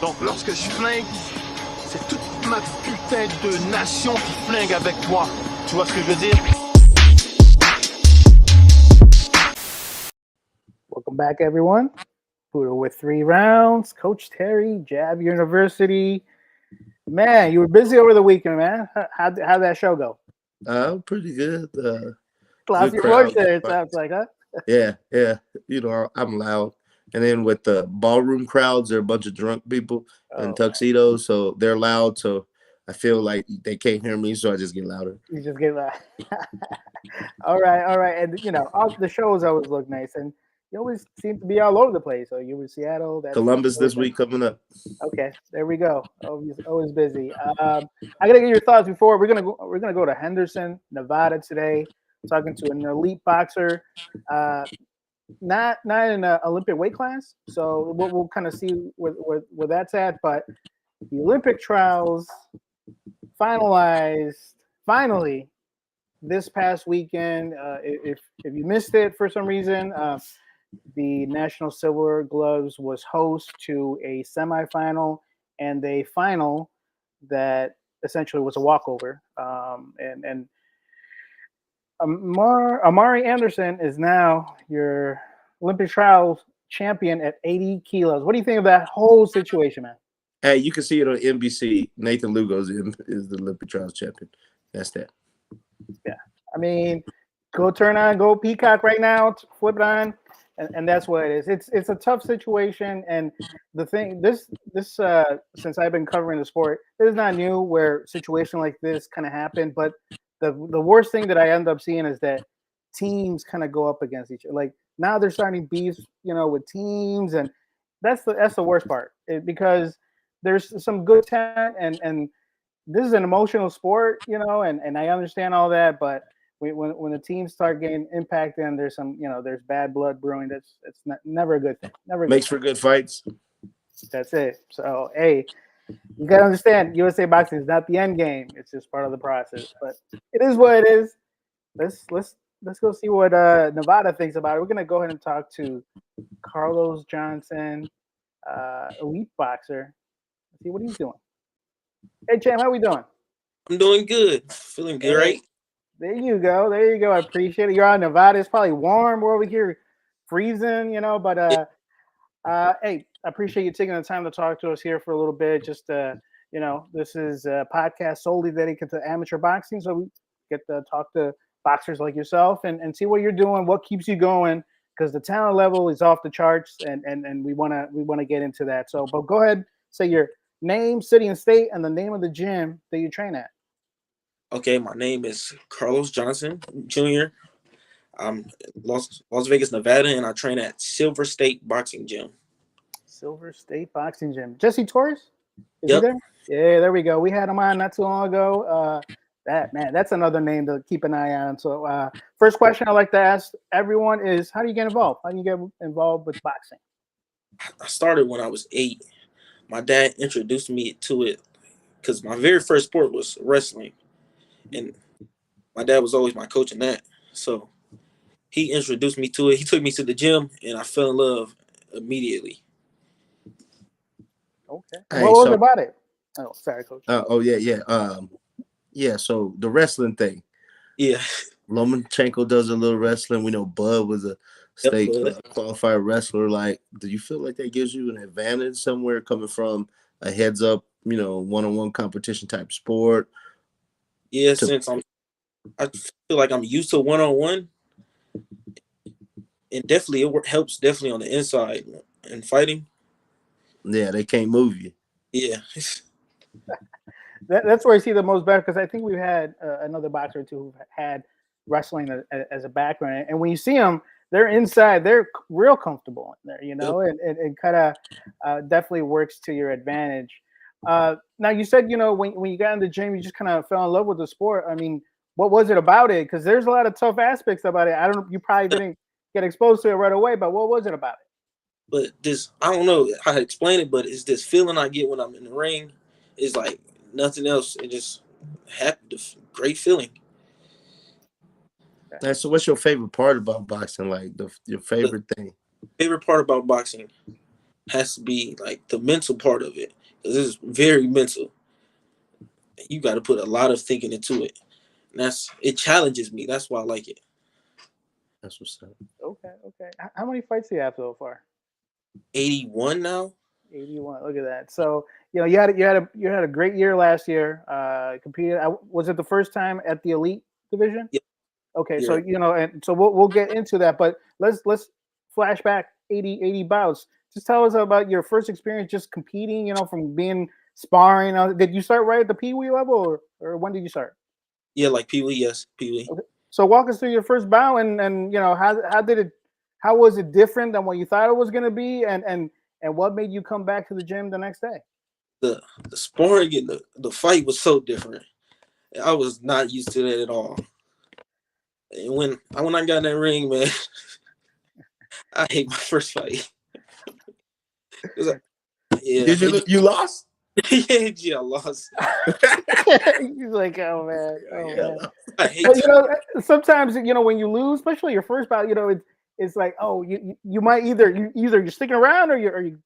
Donc lorsque je flingue, c'est toute ma putain de nation qui flingue avec moi. Tu vois ce que je veux dire? Welcome back, everyone. Buddha with 3 rounds. Coach Terry, Jab University. Man, you were busy over the weekend, man. How'd that show go? Pretty good. Lost your voice there, it sounds like, huh? Yeah. You know, I'm loud. And then with the ballroom crowds, there are a bunch of drunk people in tuxedos, so they're loud. So I feel like they can't hear me, so I just get louder. You just get loud. All right. And, you know, the shows always look nice. And you always seem to be all over the place. So you were Seattle. Columbus this week coming up. Okay, there we go. Always busy. I gotta get your thoughts before we're gonna go to Henderson, Nevada today. Talking to an elite boxer, not in an Olympic weight class. So we'll kind of see where that's at. But the Olympic trials finalized finally this past weekend. If you missed it for some reason, the National Silver Gloves was host to a semifinal and a final that essentially was a walkover. And Amari Anderson is now your Olympic trials champion at 80 kilos. What do you think of that whole situation, man? Hey, you can see it on NBC. Nathan Lugo is the Olympic trials champion. That's that. Yeah. I mean, go turn on, go Peacock right now, flip it on. And that's what it is. It's a tough situation, and the thing this since I've been covering the sport, it's not new where situation like this kind of happen. But the worst thing that I end up seeing is that teams kind of go up against each other. Like now they're starting beefs, you know, with teams, and that's the worst part because there's some good talent, and this is an emotional sport, you know, and I understand all that, but when the teams start getting impacted and there's there's bad blood brewing, it's never a good thing. Makes for good fights. That's it. So hey, you gotta understand, USA boxing is not the end game. It's just part of the process. But it is what it is. Let's go see what Nevada thinks about it. We're gonna go ahead and talk to Carlos Johnson, elite boxer. Let's see what he's doing. Hey Champ, how we doing? I'm doing good. Feeling good, right? There you go. I appreciate it. You're out in Nevada. It's probably warm. We're over here freezing, you know. But hey, I appreciate you taking the time to talk to us here for a little bit. Just you know, this is a podcast solely dedicated to amateur boxing, so we get to talk to boxers like yourself and see what you're doing, what keeps you going, because the talent level is off the charts, and we wanna get into that. So, but go ahead, say your name, city, and state, and the name of the gym that you train at. Okay, my name is Carlos Johnson Jr. I'm Las Vegas, Nevada, and I train at Silver State Boxing Gym. Silver State Boxing Gym. Jesse Torres? Is Yep. he there? Yeah, there we go. We had him on not too long ago. That's another name to keep an eye on. So first question I like to ask everyone is, how do you get involved? How do you get involved with boxing? I started when I was 8. My dad introduced me to it because my very first sport was wrestling. And my dad was always my coach in that. So he introduced me to it. He took me to the gym, and I fell in love immediately. Okay. What was it about it? Oh, sorry, Coach. Yeah. So the wrestling thing. Yeah. Lomachenko does a little wrestling. We know Bud was a state qualified wrestler. Like, do you feel like that gives you an advantage somewhere coming from a heads up, you know, one-on-one competition type sport? Yeah, since I feel like I'm used to one-on-one, and definitely it helps definitely on the inside in fighting. Yeah, they can't move you. Yeah. That's where I see the most better, because I think we've had another boxer or two who've had wrestling as a background, and when you see them, they're inside, they're real comfortable in there, you know, and it kind of definitely works to your advantage. Now you said, you know, when you got in the gym, you just kind of fell in love with the sport. I mean, what was it about it? Because there's a lot of tough aspects about it. I don't know, you probably didn't get exposed to it right away, but what was it about it? But this, I don't know how to explain it, but it's this feeling I get when I'm in the ring. It's like nothing else. It just happened. Great feeling. So what's your favorite part about boxing? Like your favorite thing? Favorite part about boxing? has to be like the mental part of it, because it's very mental. You got to put a lot of thinking into it. And it challenges me. That's why I like it. That's what's up. Okay, okay. How many fights do you have so far? 81 now. 81. Look at that. So you had a great year last year. Competed. Was it the first time at the elite division? Yeah. Okay, Yeah. so and so we'll get into that, but let's flash back 80 bouts. Just tell us about your first experience just competing. From being sparring. Did you start right at the Pee Wee level, or when did you start? Yeah, like Pee Wee. Yes, Pee Wee. Okay. So walk us through your first bout, and how was it different than what you thought it was going to be, and what made you come back to the gym the next day? The sparring and the fight was so different. I was not used to that at all. And when I got in that ring, man, I hate my first fight. Yeah. Did you lost? Yeah, I lost. He's like, oh man, man. I hate But sometimes when you lose, especially your first bout, it's like, oh, you might either you're sticking around or you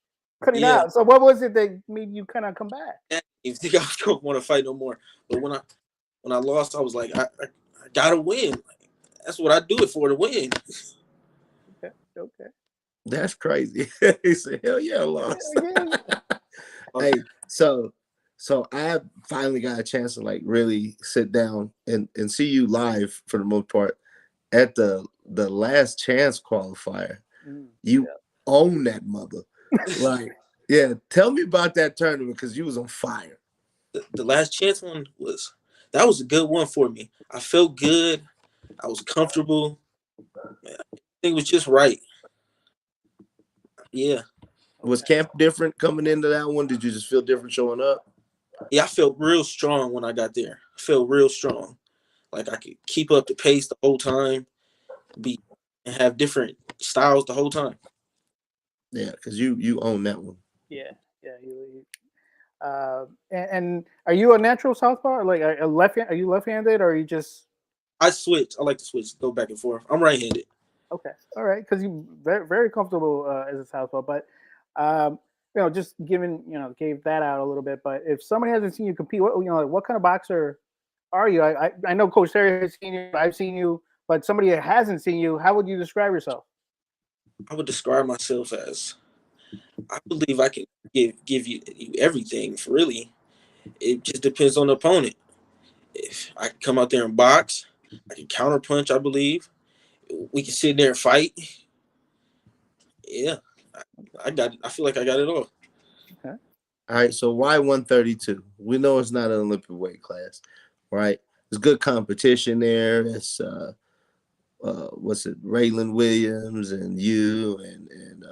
cutting out. So what was it that made you kind of come back? I didn't think I was going to want to fight no more. But when I lost, I was like, I gotta win. That's what I do it for, to win. Okay. That's crazy. He said, hell yeah, I lost. Yeah. Hey, so I finally got a chance to like really sit down and see you live for the most part at the last chance qualifier. You own that mother. Like, yeah, tell me about that tournament, because you was on fire. The last chance one was a good one for me. I felt good. I was comfortable. Man, I think it was just right. Yeah. Was camp different coming into that one? Did you just feel different showing up? Yeah, I felt real strong when I got there. I felt real strong. Like I could keep up the pace the whole time, and have different styles the whole time. Yeah, because you own that one. Yeah. And are you a natural southpaw, or like a left? Are you left-handed, or are you just? I switch. I like to switch, go back and forth. I'm right-handed. Okay, all right, because you very very comfortable as a southpaw, but just gave that out a little bit. But if somebody hasn't seen you compete, what kind of boxer are you? I know Coach Terry has seen you. I've seen you, but somebody that hasn't seen you, how would you describe yourself? I would describe myself as, I believe I can give you everything. Really, it just depends on the opponent. If I can come out there and box, I can counter punch. I believe we can sit there and fight. Yeah, I got it. I feel like I got it all. Okay. All right, so why 132? We know it's not an Olympic weight class, right? There's good competition there. It's Raylan Williams and you and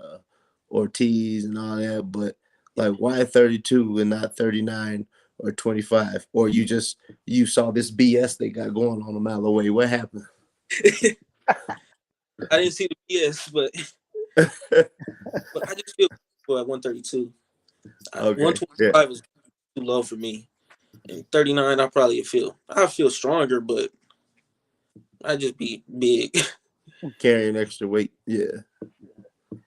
Ortiz and all that, but like, why 32 and not 39 or 25? Or you saw this BS they got going on a mile away? What happened? I didn't see the BS, but I just feel good at 132. Okay, 125 is too low for me, and 39 I feel stronger, but I just be big. Carrying extra weight. Yeah.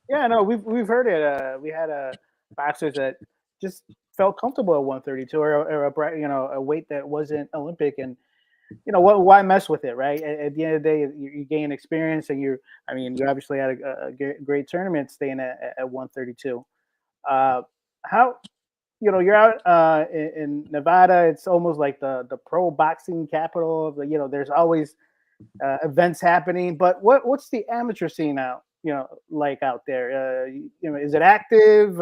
Yeah, no, we've heard it. We had boxers that just felt comfortable at 132, or a weight that wasn't Olympic, and why mess with it, right? At the end of the day, you gain experience, and you obviously had a great tournament staying at 132. How you're out in Nevada? It's almost like the pro boxing capital of the. There's always events happening, but what's the amateur scene out like out there? Is it active?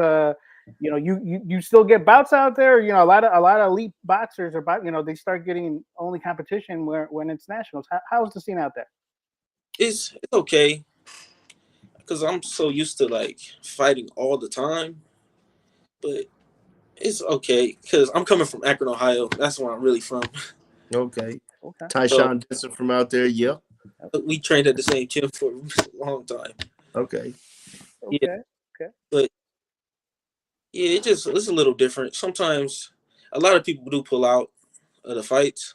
You still get bouts out there. A lot of elite boxers are they start getting only competition when it's nationals. How's the scene out there? It's okay, because I'm so used to like fighting all the time, but it's okay because I'm coming from Akron, Ohio. That's where I'm really from. Okay. Okay. Tyshawn Denson from out there. Yeah. We trained at the same gym for a long time. Okay. Okay. But yeah, it's a little different. Sometimes a lot of people do pull out of the fights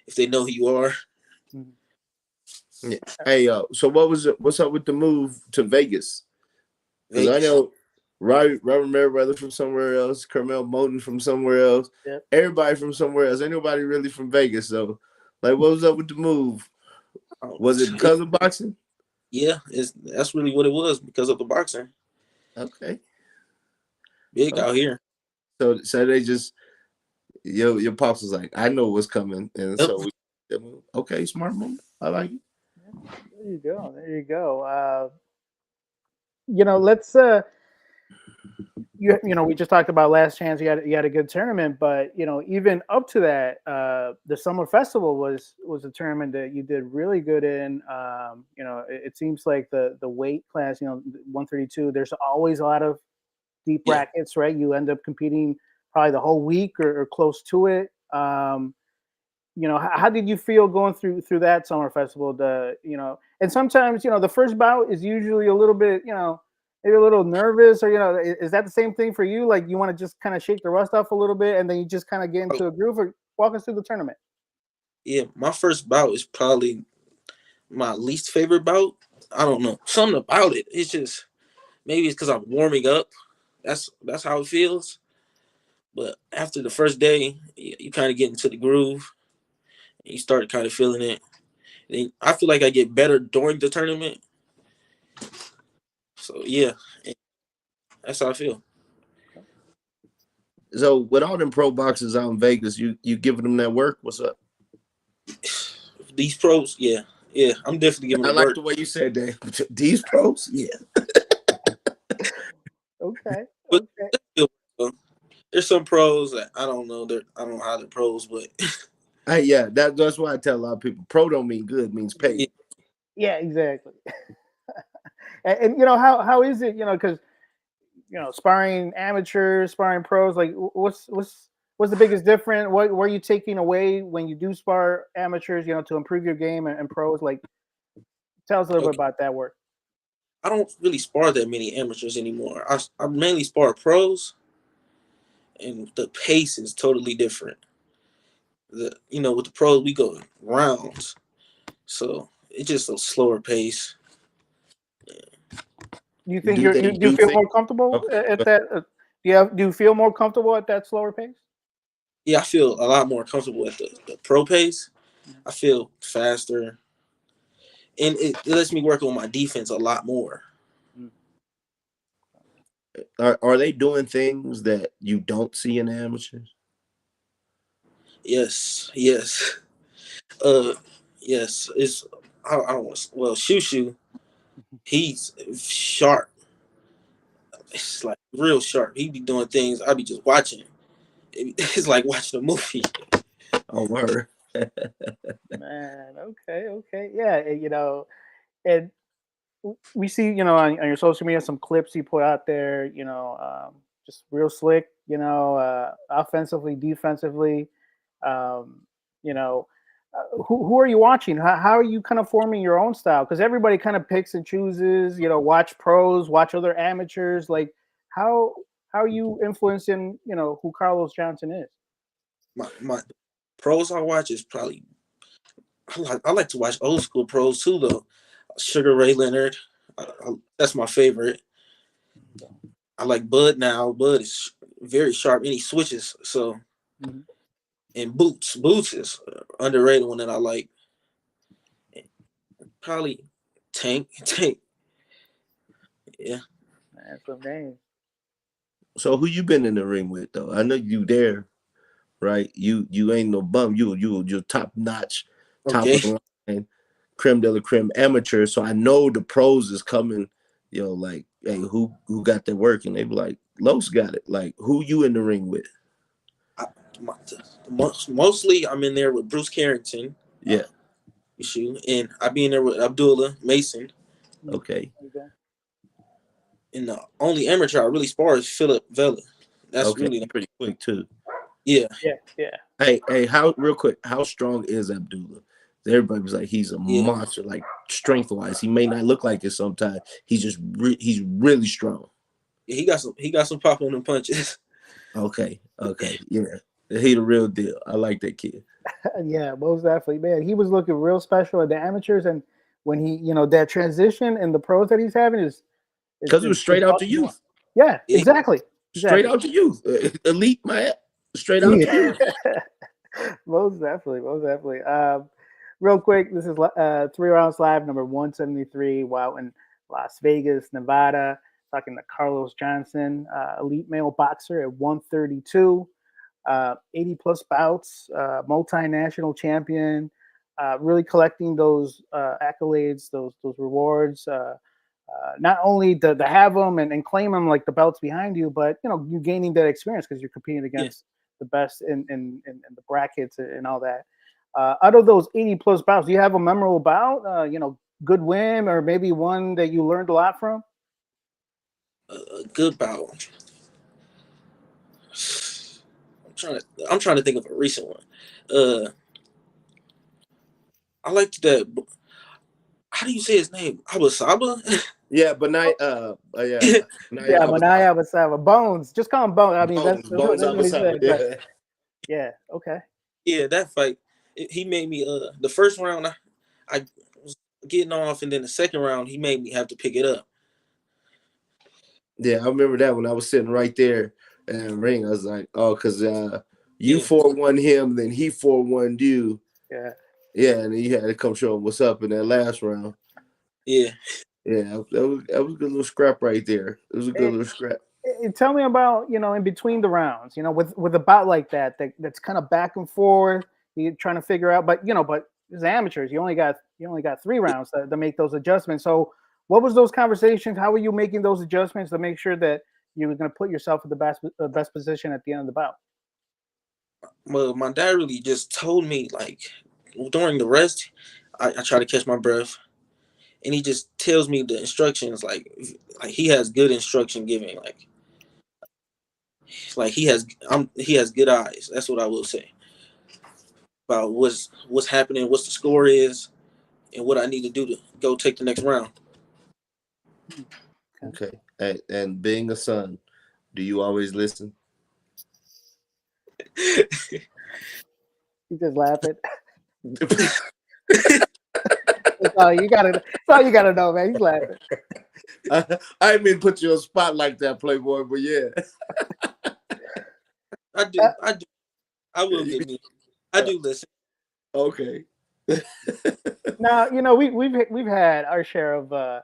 if they know who you are. Yeah. Hey, so what's up with the move to Vegas? Because I know Robert Merriweather from somewhere else, Carmel Moten from somewhere else, Yep. everybody from somewhere else. Ain't nobody really from Vegas. So, like, what was up with the move? Was it because of boxing? Yeah, that's really what it was, because of the boxing. Okay. Big out here. So they just your pops was like, I know what's coming, and Yep. so okay, smart move. I like it. There you go. There you go. Let's we just talked about last chance. You had a good tournament, but even up to that, the summer festival was a tournament that you did really good in. It seems like the weight class, 132. There's always a lot of deep brackets, right? You end up competing probably the whole week or close to it. How did you feel going through that summer festival? And sometimes the first bout is usually a little bit, maybe a little nervous, or is that the same thing for you? Like you want to just kind of shake the rust off a little bit, and then you just kind of get into a groove. Or walk us through the tournament. Yeah, my first bout is probably my least favorite bout. I don't know, something about it. It's just maybe it's because I'm warming up. That's how it feels. But after the first day, you kind of get into the groove. And you start kind of feeling it. And I feel like I get better during the tournament. So yeah, that's how I feel. So with all them pro boxers out in Vegas, you giving them that work? What's up? These pros, yeah, I'm definitely giving I them like work. the way you said that. These pros, yeah. Okay. But there's some pros that I don't know. I don't know how they're pros, but Yeah, that's why I tell a lot of people, pro don't mean good, means paid. Yeah, exactly. and how is it? Because sparring amateurs, sparring pros. Like, what's the biggest difference? What are you taking away when you do spar amateurs? To improve your game and pros. Like, tell us a little bit about that work. I don't really spar that many amateurs anymore. I mainly spar pros, and the pace is totally different. With the pros we go rounds, so it's just a slower pace. Do you think do you feel more comfortable at that? Do you feel more comfortable at that slower pace? Yeah, I feel a lot more comfortable at the pro pace. I feel faster, and it lets me work on my defense a lot more. Are they doing things that you don't see in amateurs? Yes. Yes. It's I don't want. Well, Shushu, he's sharp. It's like real sharp. He be doing things. I be just watching. It's like watching a movie. Oh, word. Man, okay, yeah, and we see, on your social media some clips you put out there, just real slick, offensively, defensively. Um, you know, who are you watching? How are you kind of forming your own style? Because everybody kind of picks and chooses. Watch pros, watch other amateurs. Like how are you influencing? Who Carlos Johnson is. My pros I watch is probably I like to watch old school pros too though. Sugar Ray Leonard, that's my favorite. I like Bud now. Bud is very sharp and he switches. So, and Boots is underrated one that I like. Probably Tank. Yeah. That's some names. So who you been in the ring with though? I know you there, right? You ain't no bum. You're top notch, top of the line, creme de la creme amateur. So I know the pros is coming. Like, hey, who got that work? And they be like, Los got it. Like, who you in the ring with? Mostly I'm in there with Bruce Carrington. Yeah. And I be in there with Abdullah Mason. Okay. And the only amateur I really spar is Philip Vela. That's really pretty quick too. Yeah. Hey, real quick, how strong is Abdullah? Everybody was like, he's a monster, like strength wise. He may not look like it sometimes. He's just he's really strong. Yeah, he got some pop on them punches. Okay, yeah, he the real deal. I like that kid. Yeah, most definitely, man. He was looking real special at the amateurs, and when he, that transition and the pros that he's having is because it was straight out the youth. Yeah, exactly. Straight out to youth. Elite, man. Straight out to youth. Most definitely, most definitely. Real quick, this is 3 Rounds Live, number 173. Wow, in Las Vegas, Nevada. Talking to Carlos Johnson, elite male boxer at 132, 80 plus bouts, multinational champion. Really collecting those accolades, those rewards. Not only to have them and claim them like the belts behind you, but you gaining that experience because you're competing against the best in the brackets and all that. Out of those 80 plus bouts, do you have a memorable bout? Good win or maybe one that you learned a lot from? A good bout. I'm trying to think of a recent one. I liked that. How do you say his name? Abasaba? Yeah, but not Yeah, Manaya Abasaba. Bones. Just call him Bones. I mean, Bones that's what he said. yeah. But yeah, okay. Yeah, that fight. He made me. The first round, I was getting off, and then the second round, he made me have to pick it up. Yeah, I remember that when I was sitting right there in the ring. I was like, oh, because you 4-1 him, then he 4-1 you. Yeah. Yeah, and then you had to come show him what's up in that last round. Yeah. Yeah, that was a good little scrap right there. It was a good little scrap. Tell me about, in between the rounds, with a bout like that's kind of back and forth, you're trying to figure out, but as amateurs, you only got 3 rounds to make those adjustments. So what was those conversations? How were you making those adjustments to make sure that you were going to put yourself in the best position at the end of the bout? Well, my dad really just told me, like, during the rest, I try to catch my breath, and he just tells me the instructions, like he has good instruction giving, like he has good eyes. That's what I will say about what's happening, what's the score is, and what I need to do to go take the next round. Okay. And being a son, do you always listen? You just laughing. That's all you gotta know, man. He's laughing. I didn't mean to put you on the spot like that, Playboy, but yeah. I do. I will get me. I do listen. Okay. Now, we've had our share of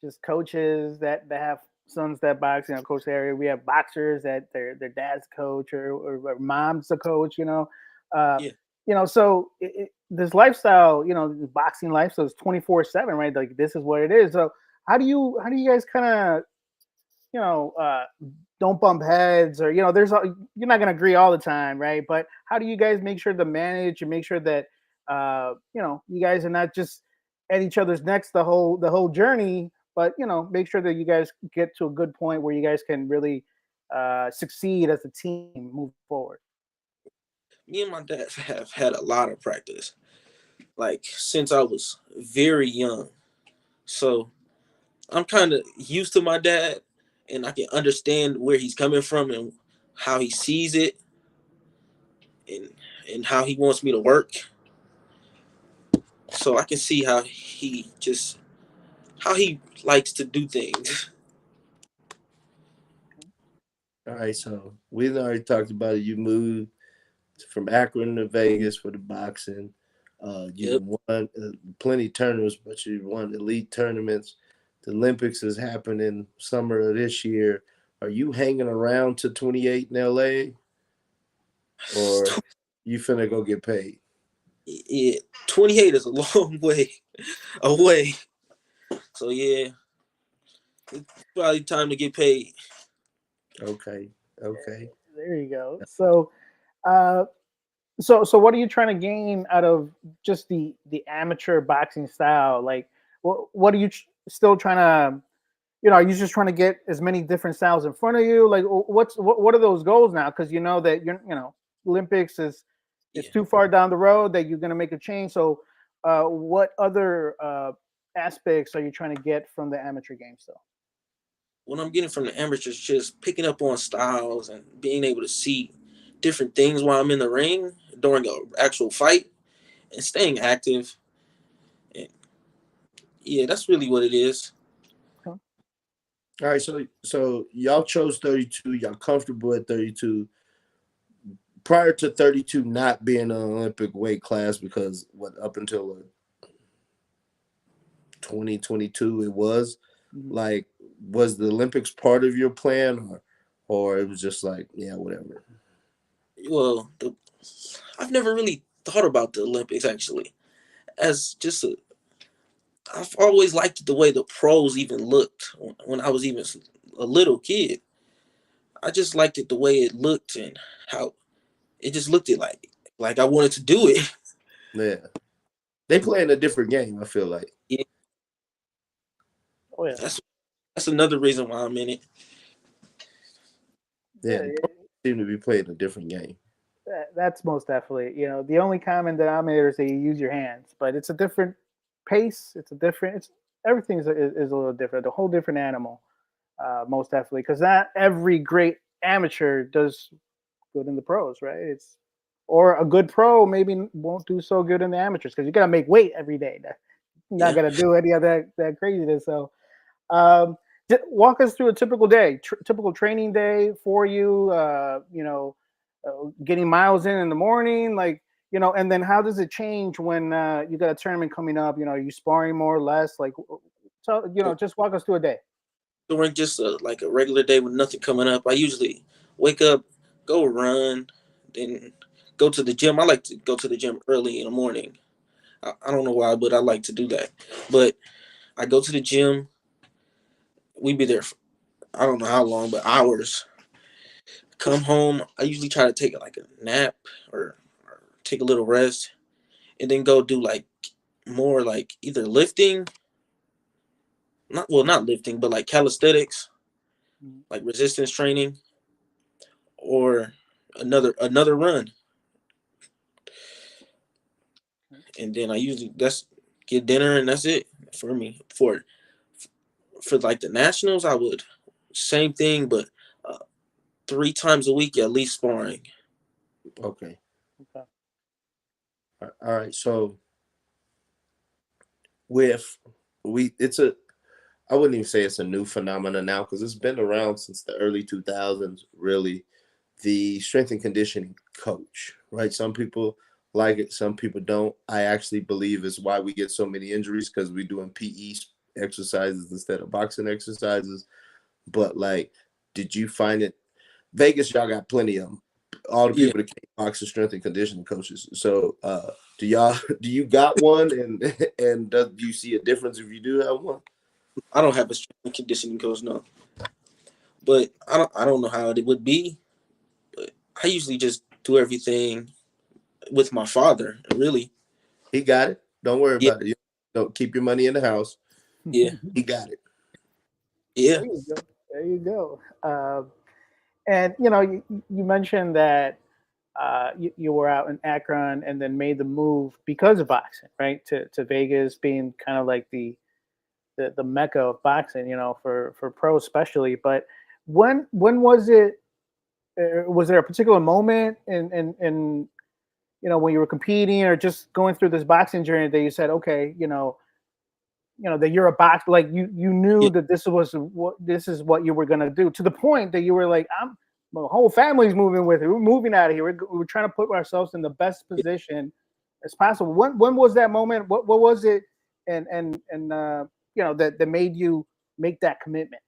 just coaches that have sons that box. Coach area. We have boxers that their dad's coach or mom's a coach. So this lifestyle, boxing lifestyle is 24/7, right? Like this is what it is. So how do you guys kind of don't bump heads or you're not going to agree all the time, right? But how do you guys make sure to manage and make sure that you guys are not just at each other's necks the whole journey, but make sure that you guys get to a good point where you guys can really succeed as a team moving forward? Me and my dad have had a lot of practice, like since I was very young. So I'm kind of used to my dad, and I can understand where he's coming from and how he sees it, and how he wants me to work. So I can see how he likes to do things. All right, so we already talked about it. You moved from Akron to Vegas for the boxing. You won plenty of tournaments, but you won elite tournaments. The Olympics is happening summer of this year. Are you hanging around to 28 in LA, or you finna go get paid? Yeah, 28 is a long way away. So yeah, it's probably time to get paid. Okay. There you go. So, so what are you trying to gain out of just the amateur boxing style? Like, what are you still trying to? Are you just trying to get as many different styles in front of you? Like, what are those goals now? Because you know that Olympics is too far down the road that you're going to make a change. So, what other aspects are you trying to get from the amateur game still? What I'm getting from the amateurs, just picking up on styles and being able to see different things while I'm in the ring during an actual fight and staying active. And yeah, that's really what it is. All right, so y'all chose 32. Y'all comfortable at 32. Prior to 32 not being an Olympic weight class, because what up until 2022 it was, like, was the Olympics part of your plan, or it was just like, yeah, whatever? Well, I've never really thought about the Olympics actually as just a. I've always liked the way the pros even looked when I was even a little kid. I just liked it the way it looked and how it just looked like I wanted to do it. Yeah, they play in a different game, I feel like. Yeah, Oh yeah. that's another reason why I'm in it. Yeah, they seem to be playing a different game. That's most definitely. The only common denominator is that you use your hands, but it's a different pace. It's a different. It's everything is a little different. A whole different animal, most definitely. Because not every great amateur does good in the pros, right? Or a good pro maybe won't do so good in the amateurs because you got to make weight every day. You're not gonna do any of that craziness. So, um, walk us through a typical day, typical training day for you. Getting miles in the morning, like and then how does it change when you got a tournament coming up? Are you sparring more or less? Like, so just walk us through a day. During just like a regular day with nothing coming up, I usually wake up, go run, then go to the gym. I like to go to the gym early in the morning. I don't know why, but I like to do that. But I go to the gym. We be there for, I don't know how long, but hours. Come home. I usually try to take like a nap or take a little rest, and then go do like more like either lifting, not lifting, but like calisthenics, like resistance training, or another run. And then I usually that's get dinner and that's it for me. For like the nationals, I would same thing, but 3 times a week at least sparring. Okay. Okay. All right. So with it's a I wouldn't even say it's a new phenomenon now because it's been around since the early 2000s, really. The strength and conditioning coach, right? Some people like it, some people don't. I actually believe is why we get so many injuries because we're doing PE exercises instead of boxing exercises. But like, did you find it? Vegas, y'all got plenty of them. All the Yeah, people that came boxing strength and conditioning coaches. So, do you got one, and do you see a difference if you do have one? I don't have a strength and conditioning coach, no. But I don't know how it would be. But I usually just do everything with my father, really. He got it. Don't worry Yeah, about it. You don't keep your money in the house. yeah, He got it. yeah. There you go. There you go. And you mentioned that you were out in Akron and then made the move because of boxing, right? To Vegas being kind of like the mecca of boxing, for pros especially. But when was it? Was there a particular moment in when you were competing or just going through this boxing journey that you said, okay, that you're a boxer, like you knew Yeah. that this is what you were gonna do, to the point that you were like, my whole family's moving with it. We're moving out of here. We're trying to put ourselves in the best position as possible. When was that moment? What was it? And that made you make that commitment.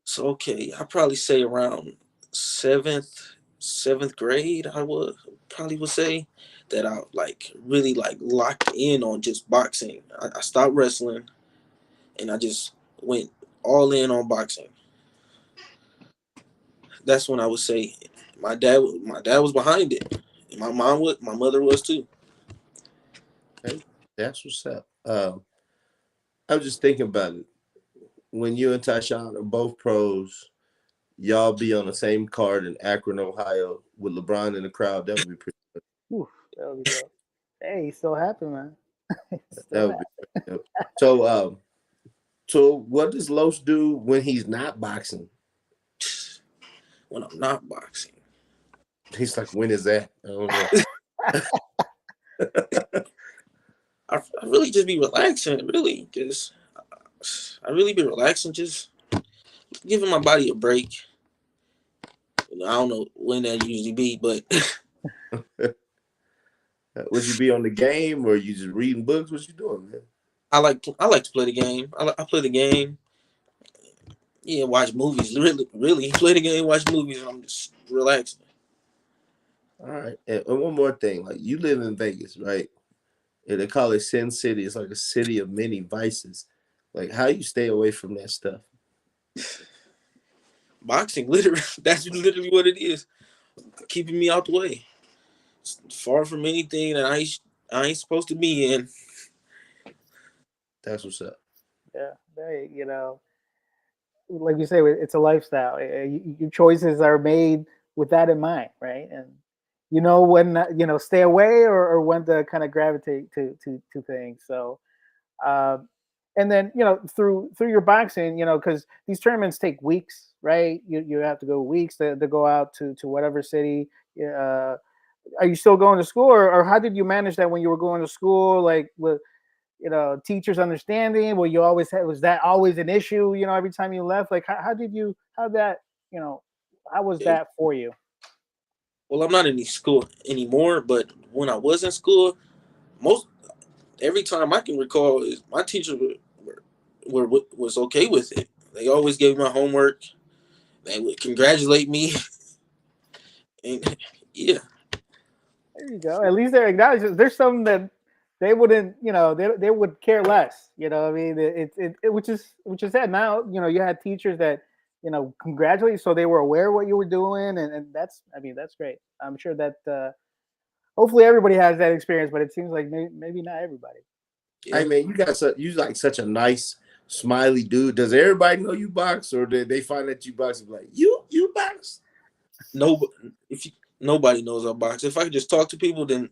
So okay, I probably say around seventh grade. I would say that I like really like locked in on just boxing. I stopped wrestling and I just went all in on boxing. That's when I would say my dad was behind it. My mother was too. Okay, that's what's up. I was just thinking about it. When you and Tyshawn are both pros, y'all be on the same card in Akron, Ohio, with LeBron in the crowd. That would be pretty. Oof, there we go. Hey, still happy, man. That Still would happy. be pretty dope. So what does Los do when he's not boxing? When I'm not boxing, He's like, when is that? I don't know. I really just be relaxing. Really, just I really be relaxing. Just giving my body a break. I don't know when that usually be, but Would you be on the game or you just reading books? What you doing, man? I like to play the game. I play the game. Yeah, watch movies. Really play the game, watch movies, and I'm just relaxing. All right. And one more thing. Like, you live in Vegas, right? And they call it Sin City. It's like a city of many vices. Like, how you stay away from that stuff? Boxing, literally, that's literally what it is. Keeping me out the way. It's far from anything that I ain't supposed to be in. That's what's up. Yeah, like you say, it's a lifestyle. Your choices are made with that in mind, right? And you know when stay away or when to kind of gravitate to things. So, um, and then through your boxing, because these tournaments take weeks, right? You have to go weeks to go out to whatever city. Are you still going to school, or how did you manage that when you were going to school? Like with teachers understanding, well, you always had, was that always an issue, every time you left? Like how that, how was Yeah. that for you? Well, I'm not in school anymore, but when I was in school, every time I can recall is my teachers was okay with it. They always gave me my homework. They would congratulate me, and yeah, There you go. At least they're acknowledging there's something that they wouldn't, they would care less. I mean, which is sad. Now, you had teachers that, congratulate you, so they were aware of what you were doing, and that's, I mean, that's great. I'm sure that hopefully everybody has that experience, but it seems like maybe not everybody. Yeah. Hey, man, you like such a nice, smiley dude. Does everybody know you box, or did they find that you box and be like, you box? No, nobody knows I box. If I could just talk to people, then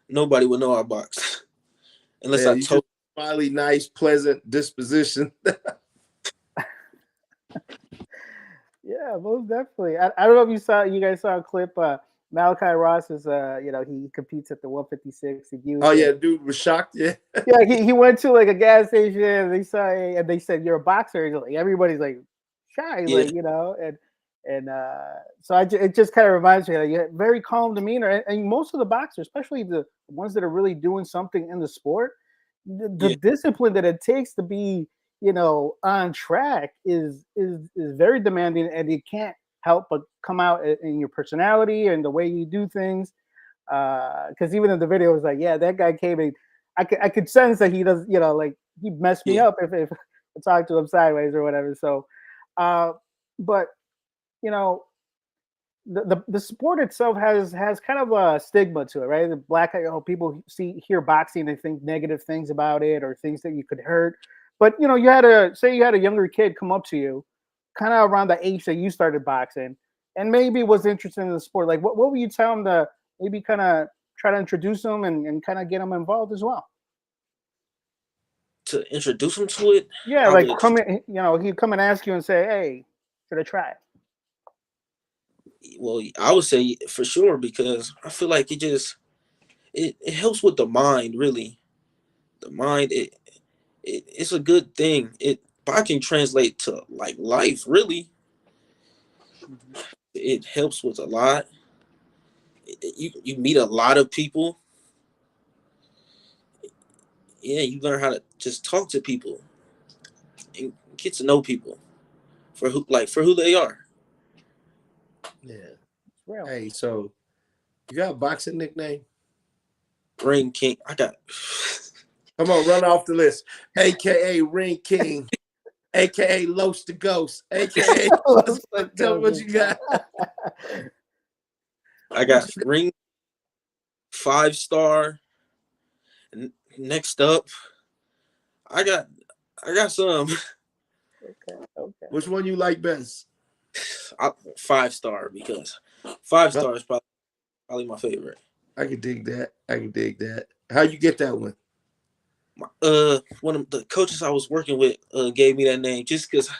nobody would know I box. Unless I told. Smiley, nice, pleasant disposition. Yeah, most definitely. I don't know if you guys saw a clip. Malachi Ross is he competes at the 156. Oh yeah, dude was shocked. Yeah. Yeah, he went to like a gas station and they said you're a boxer. And like everybody's like shy, Yeah. like and so it just kind of reminds me that you had very calm demeanor, and most of the boxers, especially the ones that are really doing something in the sport, the discipline that it takes to be on track is very demanding, and you can't help but come out in your personality and the way you do things. Because even in the video, it was like, yeah, that guy came in. I could sense that he does, like he messed me up if I talked to him sideways or whatever. So, but the sport itself has kind of a stigma to it, right? The black, people hear boxing and think negative things about it or things that you could hurt. But you had a younger kid come up to you, kind of around the age that you started boxing, and maybe was interested in the sport. Like, what would you tell him to maybe kind of try to introduce them and kind of get them involved as well? To introduce them to it? Yeah, like come in, he'd come and ask you and say, "Hey, should I try it?" Well, I would say for sure, because I feel like it helps with the mind, really. The mind, it's a good thing. Boxing translates to like life, really. It helps with a lot. You meet a lot of people. Yeah, you learn how to just talk to people and get to know people for who they are. Yeah. Real. Hey, so you got a boxing nickname? Ring King. I got. Come on, run off the list. AKA Ring King, AKA Los the Ghost, AKA. Tell me what you got. I got Ring 5-star. Next up, I got some. Okay. Which one you like best? 5-star, because 5-star is probably my favorite. I can dig that. How you get that one? One of the coaches I was working with gave me that name just because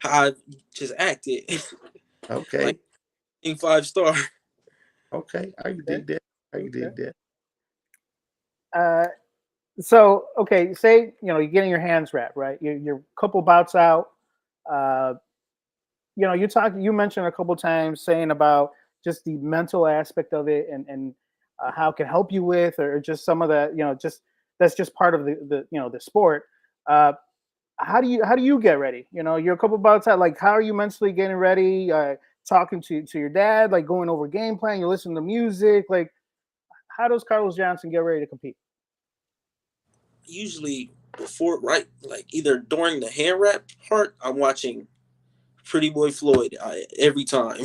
I just acted. Okay. Like 5-star. Okay, I can dig that. So okay, say you're getting your hands wrapped, right? You're a couple bouts out. you mentioned a couple times saying about just the mental aspect of it and how it can help you with, or just some of the, just that's just part of the sport. Uh, how do you get ready? You're a couple bouts out. Like, how are you mentally getting ready? Talking to your dad, like going over game plan. You listen to music. Like, how does Carlos Johnson get ready to compete? Usually before, right, like either during the hand wrap part, I'm watching Pretty Boy Floyd every time.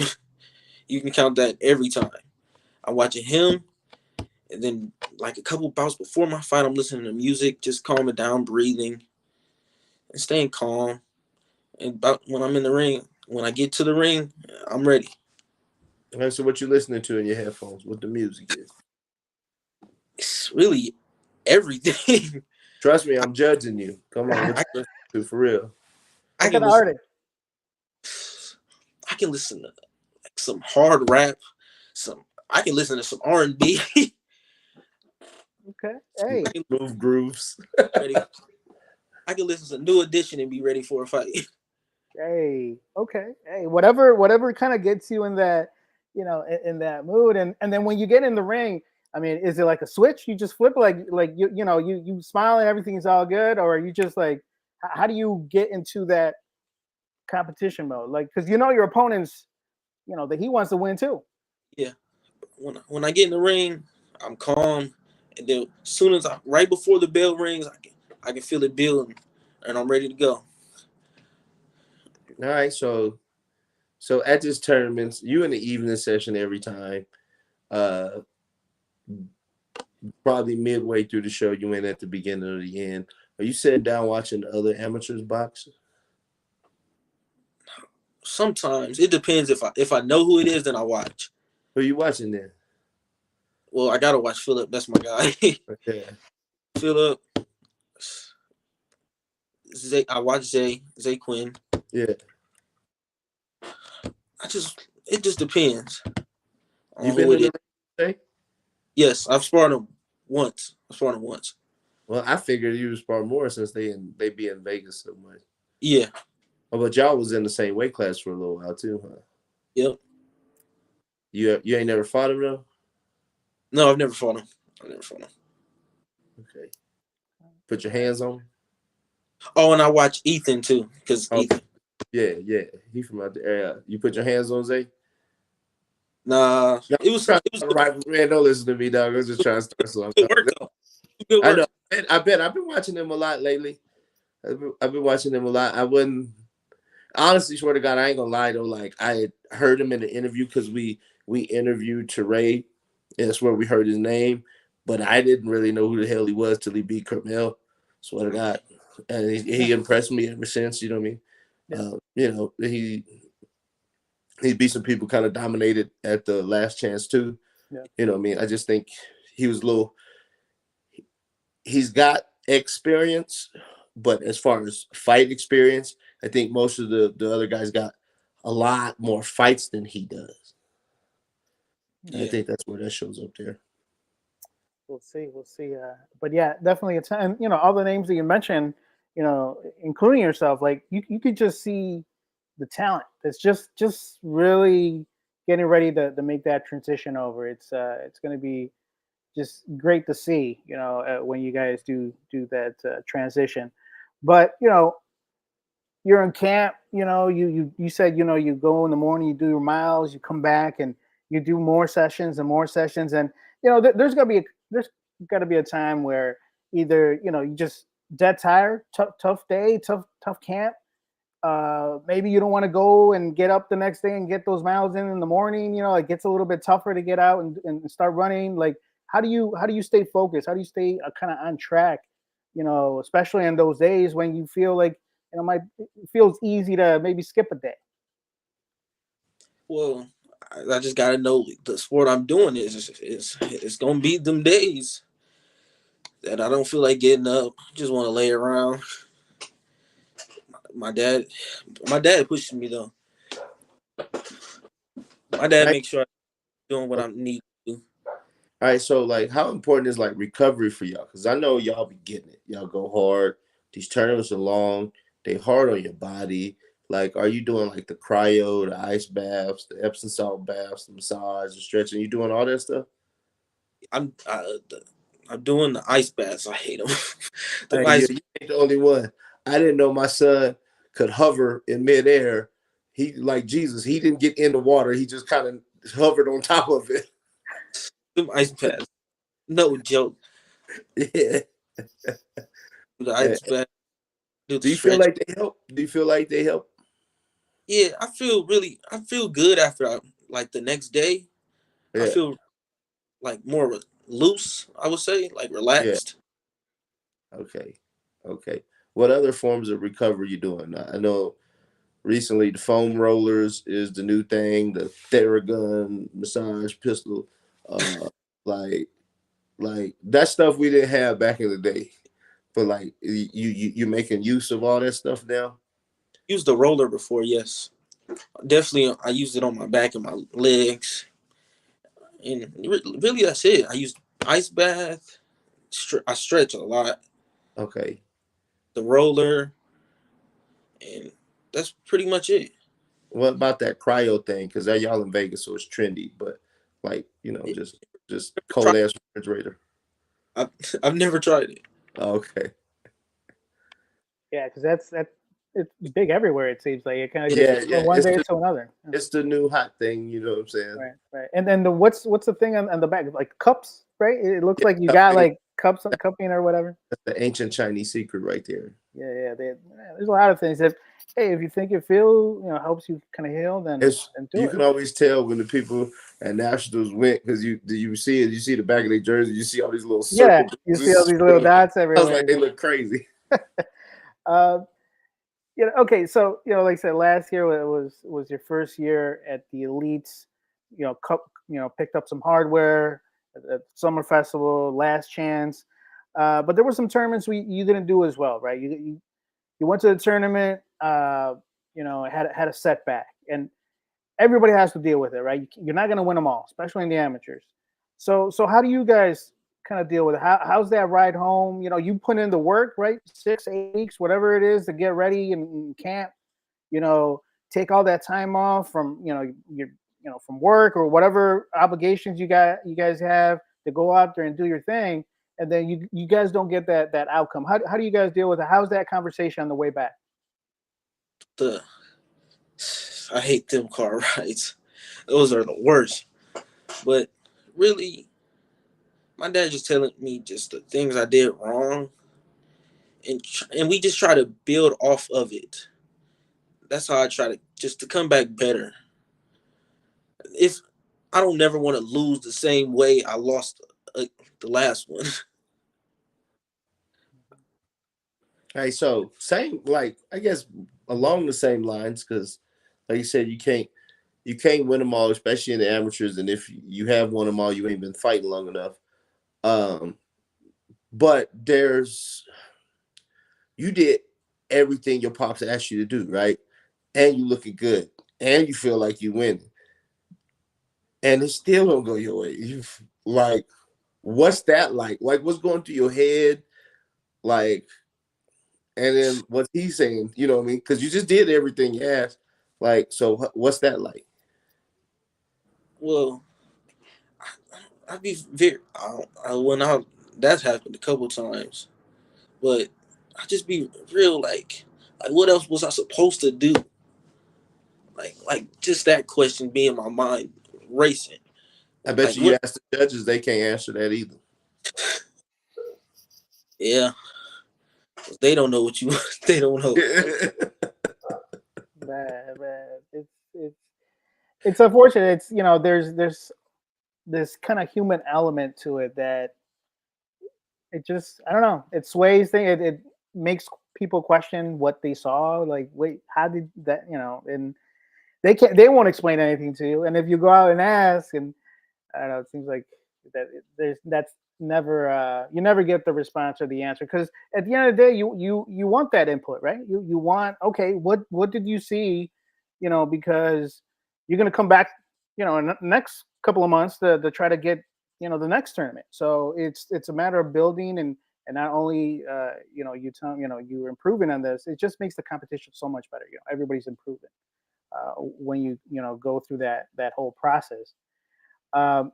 You can count that every time. I'm watching him, and then like a couple bouts before my fight, I'm listening to music, just calming down, breathing, and staying calm. And about when I'm in the ring, when I get to the ring, I'm ready. All right, so what you listening to in your headphones? What the music is? It's really everything. Trust me, I'm judging you. Come on, what I, you listening to for real? I Look can at the listen. artist. I can listen to like some hard rap. I can listen to some R&B. Okay. Hey. I can Move grooves. ready. I can listen to New Edition and be ready for a fight. Hey. Okay. Hey. Whatever kind of gets you in that, in that mood, and then when you get in the ring, I mean, is it like a switch? You just flip, like you smile and everything's all good, or are you just like, how do you get into that competition mode? Like, because your opponent's, that he wants to win too. Yeah. When I get in the ring, I'm calm, and then as soon as right before the bell rings, I can feel it building, and I'm ready to go. All right, so at this tournament, you in the evening session every time. Uh, Probably midway through the show, you in at the beginning or the end. Are you sitting down watching the other amateurs box? Sometimes it depends if I know who it is, then I watch. Who are you watching then? Well, I gotta watch Philip. That's my guy. Okay. Philip. I watch Zay Quinn. Yeah. It just depends on You been who in it is. the ring today? Yes, I've sparred him once. Well, I figured you was part more since they be in Vegas so much. Yeah. Oh, but y'all was in the same weight class for a little while too, huh? Yep. You ain't never fought him though? No, I've never fought him. Okay. Put your hands on him? Oh, and I watch Ethan too, because Ethan. Yeah. He from out the area. You put your hands on Zay? Nah, No, it was good. Right, man, don't listen to me, dog. I was just trying to start something. good work though. Good I work. know. I bet. I've been watching them a lot lately. I've been watching them a lot. I wouldn't honestly swear to God, I ain't gonna lie though. Like I had heard him in the interview because we interviewed Teray, and that's where we heard his name. But I didn't really know who the hell he was till he beat Kermel. Swear to God, and he impressed me ever since. You know what I mean? Yeah. He beat some people, kind of dominated at the last chance too. Yeah. You know what I mean? I just think he was a little. He's got experience, but as far as fight experience, I think most of the other guys got a lot more fights than he does. Yeah. I think that's where that shows up there. We'll see. But yeah, definitely a time. All the names that you mentioned, including yourself, like you could just see the talent that's just really getting ready to make that transition over. It's going to be just great to see, when you guys do that transition. But you're in camp. You said you go in the morning, you do your miles, you come back and you do more sessions and more sessions, and there's got to be a time where either you just dead tired, tough day, tough camp. Maybe you don't want to go and get up the next day and get those miles in the morning. It gets a little bit tougher to get out and start running. Like, how do you stay focused? How do you stay kind of on track? Especially in those days when you feel like it feels easy to maybe skip a day. Well, I just gotta know the sport I'm doing is it's gonna be them days that I don't feel like getting up. Just want to lay around. My dad pushes me though. My dad makes sure I'm doing what I need to do. All right, so like, how important is like recovery for y'all? Because I know y'all be getting it. Y'all go hard. These tournaments are long. They hard on your body. Like, are you doing like the cryo, the ice baths, the Epsom salt baths, the massage, the stretching? You doing all that stuff? I'm I'm doing the ice baths. I hate them. The Hey, ice. you ain't the only one. I didn't know my son could hover in midair. He like Jesus. He didn't get in the water. He just kind of hovered on top of it. Them ice baths. No joke. Yeah. The ice bath. Do the Do you feel stretch. like they help? Do you feel like they help? Yeah, I feel good after like the next day. I Yeah. feel like more loose. I would say like Yeah. relaxed. Okay. Okay. What other forms of recovery you doing? I know recently the foam rollers is the new thing. The Theragun massage pistol, uh, like that stuff we didn't have back in the day. But like you making use of all that stuff now. Used the roller before, yes. Definitely, I used it on my back and my legs, and really that's it. I used ice bath. I stretch a lot. Okay. The roller, and that's pretty much it. What about that cryo thing? Because y'all in Vegas, so it's trendy. But like just Try. cold ass refrigerator. I, I've never tried it. Okay. Yeah, because that's it's big everywhere. It seems like it kind of Yeah, goes yeah. from one day to another. Yeah. It's the new hot thing. You know what I'm saying? Right, right. And then what's the thing on the back? Like cups, right? It looks like you Yeah, got like cupping or whatever. that's the ancient Chinese secret right there. Yeah, yeah. There's a lot of things that, hey, if you think it helps you kind of heal, then It's do you it. can always tell when the people at Nationals went because you see it. You see the back of their jersey. You see all these little Yeah, circles. you see all these little dots I was like, everywhere. they look crazy. Uh, okay, so like I said, last year was your first year at the elites. Picked up some hardware at summer festival, last chance. But there were some tournaments you didn't do as well, right? You went to the tournament, had a setback, and everybody has to deal with it, right? You're not going to win them all, especially in the amateurs. So how do you guys kind of deal with it? How's that ride home? You put in the work, right? 6 8 weeks, whatever it is, to get ready in camp. Take all that time off from from work or whatever obligations you guys have to go out there and do your thing, and then you guys don't get that outcome. How do you guys deal with it? How's that conversation on the way back? I hate them car rides. Those are the worst. But really, my dad just telling me just the things I did wrong, and we just try to build off of it. That's how I try to come back better. If I don't never want to lose the same way I lost the last one. Hey, so same like I guess along the same lines because, like you said, you can't win them all, especially in the amateurs. And if you have won them all, you ain't been fighting long enough. Um, but you did everything your pops asked you to do, right? And you looking good, and you feel like you win, and it still don't go your way. You like, what's that like? Like, what's going through your head? Like, and then what's he saying? You know what I mean? Because you just did everything you asked. Like, so what's that like? Well, I'd be very when I that's happened a couple times, but I just be real like what else was I supposed to do? Like just that question be in my mind racing. I bet Like you what? ask the judges, they can't answer that either. Yeah, 'cause they don't know what you they don't know. Man, it's unfortunate. It's there's this kind of human element to it that it just, I don't know, it sways things. It makes people question what they saw. Like, wait, how did that? And they won't explain anything to you. And if you go out and ask, and I don't know, it seems like that's never you never get the response or the answer, because at the end of the day, you want that input, right? You want, okay, what did you see? Because you're going to come back in the next couple of months to try to get the next tournament. So it's a matter of building and not only you're improving on this, it just makes the competition so much better. Everybody's improving when you go through that whole process. Um,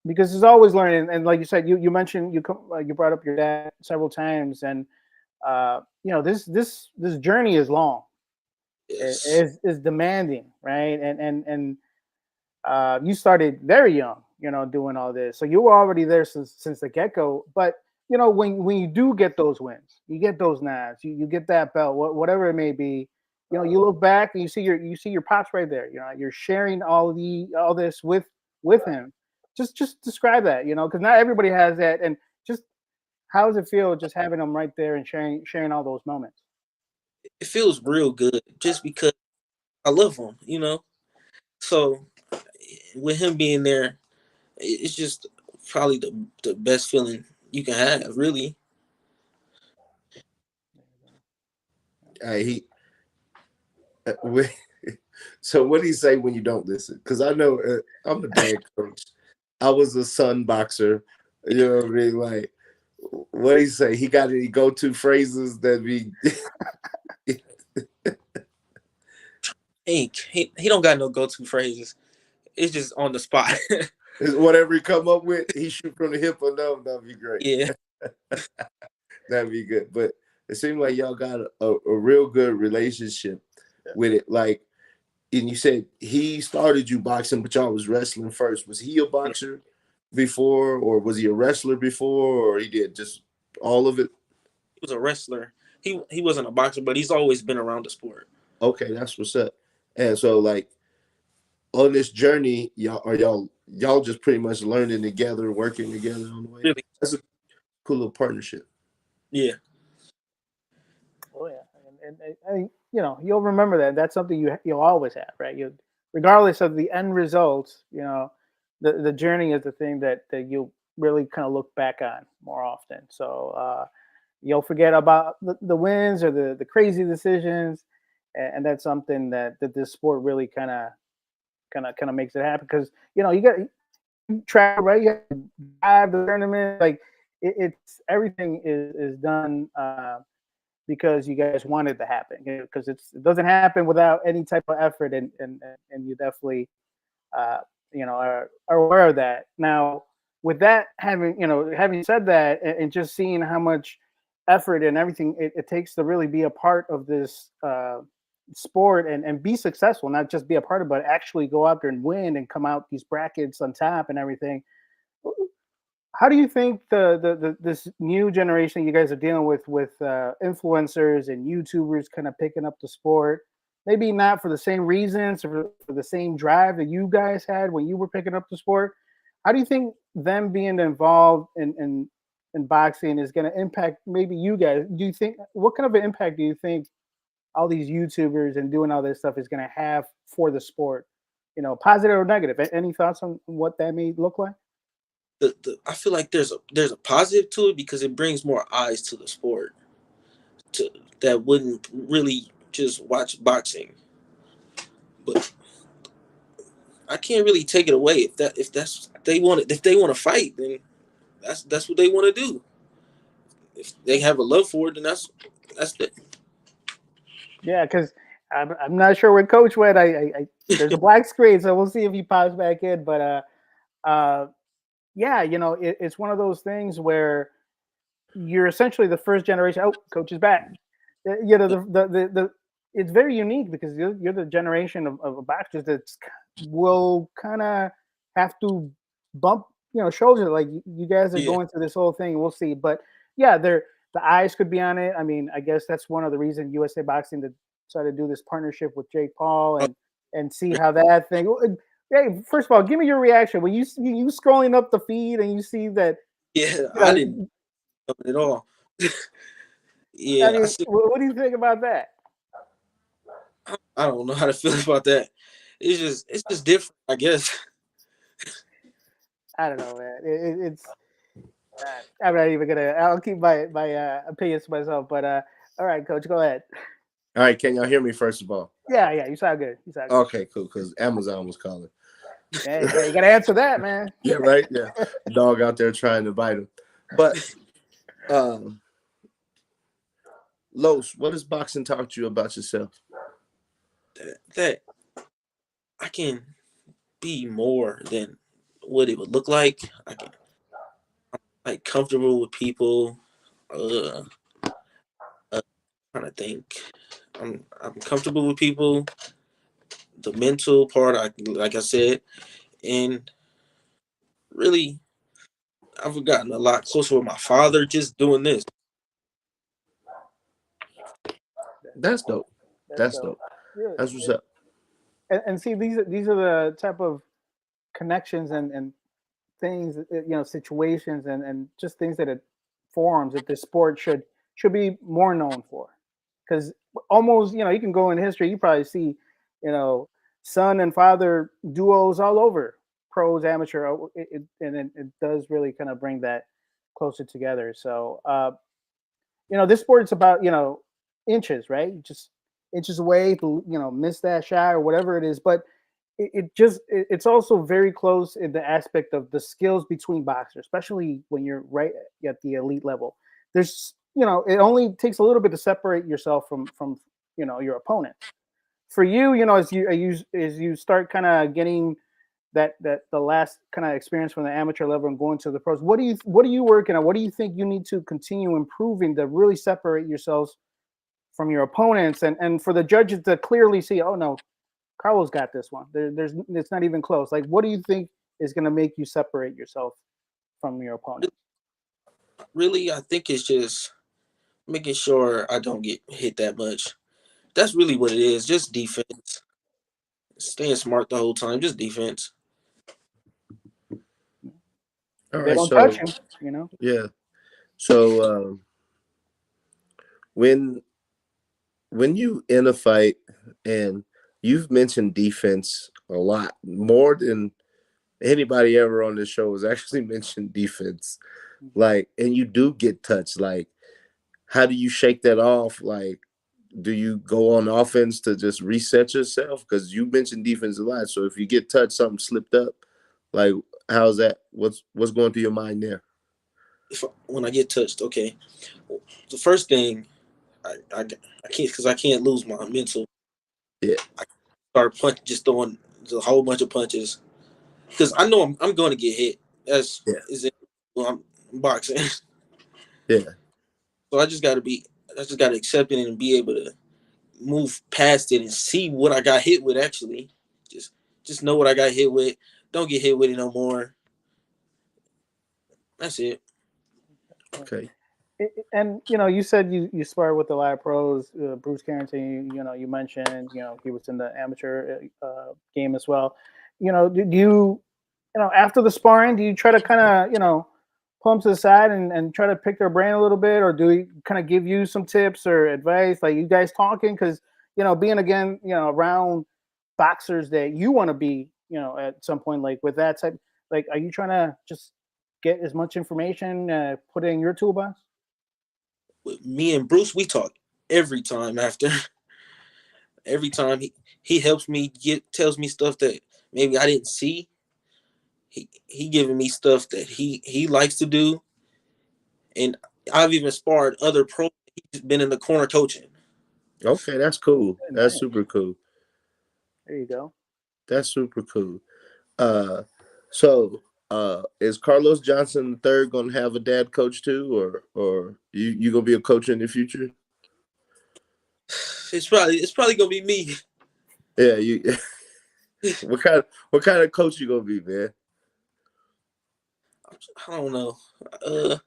because there's always learning, and like you said, you mentioned you brought up your dad several times, and this journey is long, Yes. is demanding, right? And you started very young, doing all this, so you were already there since the get-go. But when you do get those wins, you get those nods, you get that belt, whatever it may be, you look back and you see your pops right there. You're sharing all this with him. Just describe that, because not everybody has that. And just how does it feel just having them right there and sharing all those moments? It feels real good just because I love him. So with him being there, it's just probably the best feeling you can have, really. He so what do you say when you don't listen? Because I know I'm a dad coach. I was a son boxer. You know what I mean? Like, what do you say? He got any go-to phrases that be? He don't got no go-to phrases. It's just on the spot. Whatever he come up with, he shoot from the hip or no, that'd be great. Yeah. That'd be good. But it seemed like y'all got a real good relationship with it. Like, and you said he started you boxing, but y'all was wrestling first. Was he a boxer before, or was he a wrestler before, or he did just all of it? He was a wrestler. He wasn't a boxer, but he's always been around the sport. Okay, that's what's up. And so, like, on this journey, y'all just pretty much learning together, working together on the way. Really? That's a cool little partnership. Yeah. Oh yeah, and you'll remember that. That's something you'll always have, right? Regardless of the end result, the journey is the thing that you'll really kind of look back on more often. So you'll forget about the wins or the crazy decisions, and that's something that this sport really kind of makes it happen. Because you got travel, right? You have to drive the tournament. Like it's everything is done because you guys want it to happen. Because it doesn't happen without any type of effort, and you definitely are aware of that. Now, with that having said that, and just seeing how much effort and everything it takes to really be a part of this sport and be successful, not just be a part of it, but actually go out there and win and come out these brackets on top and everything. How do you think this new generation you guys are dealing with influencers and YouTubers kind of picking up the sport? Maybe not for the same reasons or for the same drive that you guys had when you were picking up the sport. How do you think them being involved in boxing is going to impact maybe you guys? What kind of an impact do you think all these YouTubers and doing all this stuff is going to have for the sport? Positive or negative? Any thoughts on what that may look like? I feel like there's a positive to it because it brings more eyes to the sport that wouldn't really just watch boxing. But I can't really take it away if they want to fight, then that's what they want to do. If they have a love for it, then that's it. Yeah, because I'm not sure where Coach went. There's a black screen, so we'll see if he pops back in. But yeah, it's one of those things where you're essentially the first generation. Oh, Coach is back. It's very unique because you're the generation of boxers that will kind of have to bump shoulders. Like you guys are going through this whole thing. We'll see, but yeah, the eyes could be on it. I mean, I guess that's one of the reasons USA Boxing decided to do this partnership with Jake Paul and see how that thing. Hey, first of all, give me your reaction when you scrolling up the feed and you see that. Yeah, I didn't know it at all. Yeah, I mean, what do you think about that? I don't know how to feel about that. It's just different, I guess. I don't know, man. It's I'm not even gonna. I'll keep my opinions to myself. But all right, Coach, go ahead. All right, can y'all hear me first of all? Yeah, you sound good. Okay, cool. Because Amazon was calling. Hey, you gotta answer that, man. Yeah, right. Yeah, dog out there trying to bite him. But Um, Los, what does boxing talk to you about yourself? That I can be more than what it would look like. I can like comfortable with people. Uh, Trying to think. I'm comfortable with people. The mental part, like I said, and really, I've gotten a lot closer with my father just doing this. That's dope. That's dope. Yeah. That's what's up. And see, these are the type of connections and things, situations and just things that it forms that this sport should be more known for. Because almost, you can go in history, you probably see, son and father duos all over, pros, amateur, and it does really kind of bring that closer together. So, this sport is about, inches, right? Just inches away to, miss that shot or whatever it is. But it's also very close in the aspect of the skills between boxers, especially when you're right at the elite level. There's, it only takes a little bit to separate yourself from your opponent. For you, as you start kind of getting that the last kind of experience from the amateur level and going to the pros, what are you working on? What do you think you need to continue improving to really separate yourselves from your opponents and for the judges to clearly see, oh no, Carlos got this one. It's not even close. Like, what do you think is going to make you separate yourself from your opponent? Really, I think it's just making sure I don't get hit that much. That's really what it is. Just defense. Staying smart the whole time. Just defense. All They right, don't so touch him. yeah. So when you in a fight, and you've mentioned defense a lot more than anybody ever on this show has actually mentioned defense. Like, and you do get touched. Like, how do you shake that off? Like, do you go on offense to just reset yourself? Because you mentioned defense a lot. So if you get touched, something slipped up, like, how's that? What's going through your mind there? When I get touched, okay. The first thing, I can't, because I can't lose my mental. Yeah. I start just throwing a whole bunch of punches because I know I'm going to get hit. That's I'm boxing. Yeah. So I just got to accept it and be able to move past it and see what I got hit with. Actually, just know what I got hit with. Don't get hit with it no more. That's it. Okay. And you said you sparred with a lot of pros. Bruce Carrington, you mentioned, he was in the amateur game as well. Do you, after the sparring, do you try to kind of, pull them to the side and try to pick their brain a little bit, or do he kind of give you some tips or advice, like you guys talking? Because being again, around boxers that you want to be, at some point, like with that type, like, are you trying to just get as much information, put it in your toolbox? With me and Bruce, we talk every time after. Every time he helps me tells me stuff that maybe I didn't see. He giving me stuff that he likes to do, and I've even sparred other pros. He's been in the corner coaching. Okay, that's cool. That's Nice. super cool. There you go. That's super cool. So is Carlos Johnson III gonna have a dad coach too, or you gonna be a coach in the future? It's probably gonna be me. Yeah, you. What kind of coach you gonna be, man? I don't know. I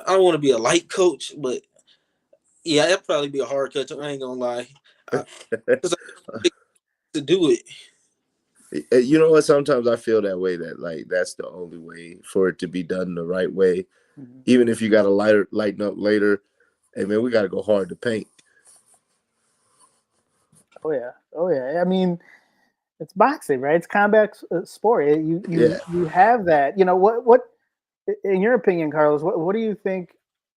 don't want to be a light coach, but yeah, it'd probably be a hard coach. I ain't gonna lie, because I to do it. You know what? Sometimes I feel that way. That like that's the only way for it to be done the right way. Mm-hmm. Even if you got to lighten up later, hey man, we got to go hard to paint. Oh yeah. I mean, it's boxing, right? It's combat sport. You have that. What in your opinion, Carlos? What do you think?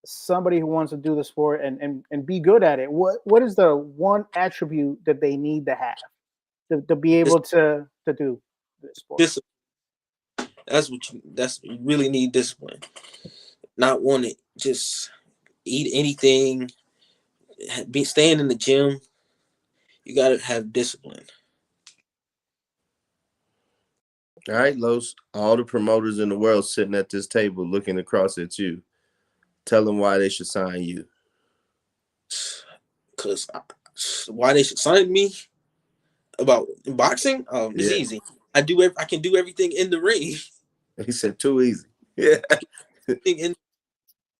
Somebody who wants to do the sport and be good at it, what is the one attribute that they need to have to be able to do this sport? Discipline. You really need discipline. not want to just eat anything, be staying in the gym. You got to have discipline. All right, Los, all the promoters in the world sitting at this table looking across at you. Tell them why they should sign you. Because why they should sign me about boxing? It's easy. I can do everything in the ring. He said too easy. Yeah.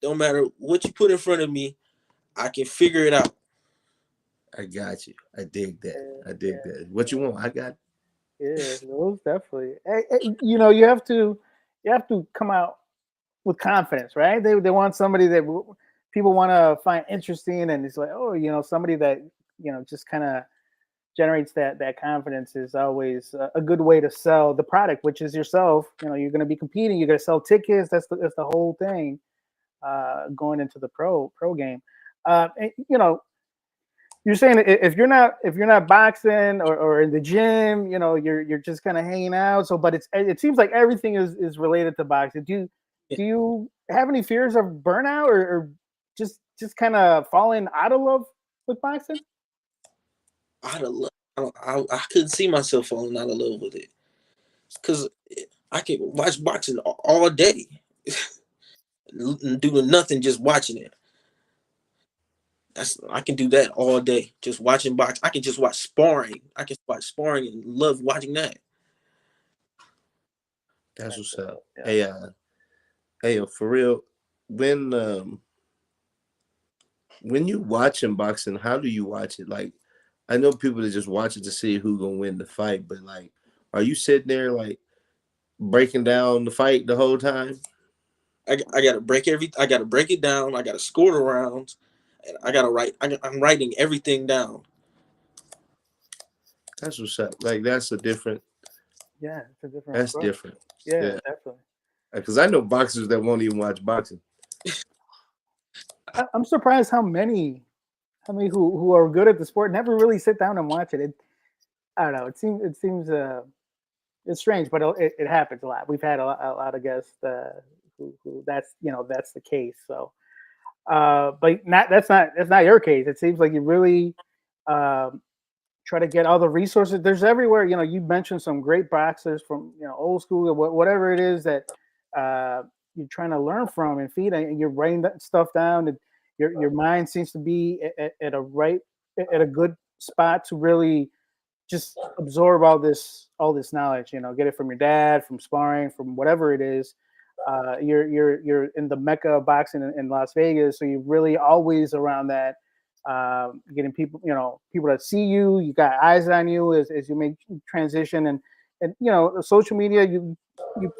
Don't matter what you put in front of me, I can figure it out. I got you. I dig that. I dig that. What you want? I got. Yeah, those definitely. You know, you have to come out with confidence, right? They want somebody that people want to find interesting, and it's like, oh, you know, somebody that, you know, just kind of generates that confidence is always a good way to sell the product, which is yourself. You know, you're going to be competing. You're going to sell tickets. That's the whole thing. Going into the pro game, and, you know, you're saying if you're not boxing or in the gym, you know, you're just kind of hanging out. So, but it seems like everything is related to boxing. Do you have any fears of burnout or just kind of falling out of love with boxing? Out of love, I couldn't see myself falling out of love with it, because I can watch boxing all day, doing nothing, just watching it. I can do that all day, just watching box. I can just watch sparring. I can watch sparring and love watching that. That's what's up. Yeah. Hey, for real, when you watching boxing, how do you watch it? Like, I know people that just watch it to see who gonna win the fight, but like, are you sitting there like breaking down the fight the whole time? I gotta break it down. I gotta score the rounds, and I gotta write. I'm writing everything down. That's what's up. Like, that's a different. Yeah, it's a different. That's approach. different. Yeah, definitely. Because I know boxers that won't even watch boxing. I'm surprised how many who are good at the sport never really sit down and watch it. I don't know. It seems it's strange, but it happens a lot. We've had a lot of guests who that's the case. So, but that's not your case. It seems like you really try to get all the resources. There's everywhere. You know, you mentioned some great boxers from, you know, old school or whatever it is that you're trying to learn from and feed, and you're writing that stuff down, and your mind seems to be at a good spot to really just absorb all this knowledge. You know, get it from your dad, from sparring, from whatever it is. You're in the mecca of boxing in Las Vegas, so you're really always around that. Getting people that see you, you got eyes on you as you make transition, and you know, social media, you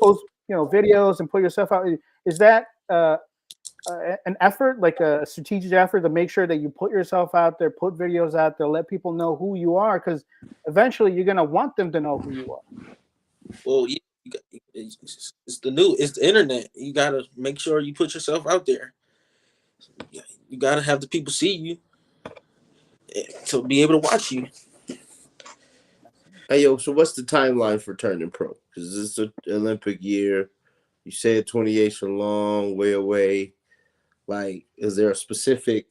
post, you know, videos and put yourself out. Is that an effort, like a strategic effort, to make sure that you put yourself out there, put videos out there, let people know who you are, because eventually you're gonna want them to know who you are? Well, yeah, it's the internet. You gotta make sure you put yourself out there. You gotta have the people see you to be able to watch you. Hey, yo, so what's the timeline for turning pro? Because this is an Olympic year. You said 28's a long way away. Like, is there a specific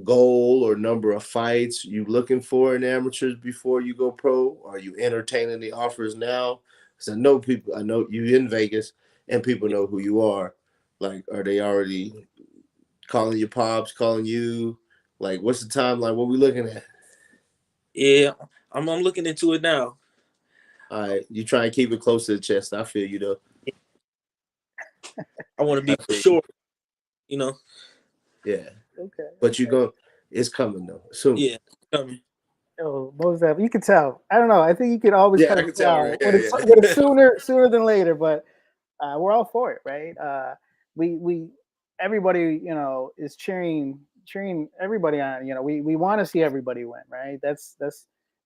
goal or number of fights you looking for in amateurs before you go pro? Are you entertaining the offers now? Because I know you in Vegas, and people know who you are. Like, are they already calling your pops, calling you? Like, what's the timeline? What we looking at? Yeah, I'm looking into it now. All right, you try and keep it close to the chest. I feel you though. I want to be sure, you know. Yeah. Okay. But it's coming though soon. Yeah, it's coming. Oh, most definitely. You can tell. I don't know. I think you can always Yeah, kind I of can tell, right? with it sooner than later. But we're all for it, right? We everybody, you know, is cheering everybody on. You know, we want to see everybody win, right? That's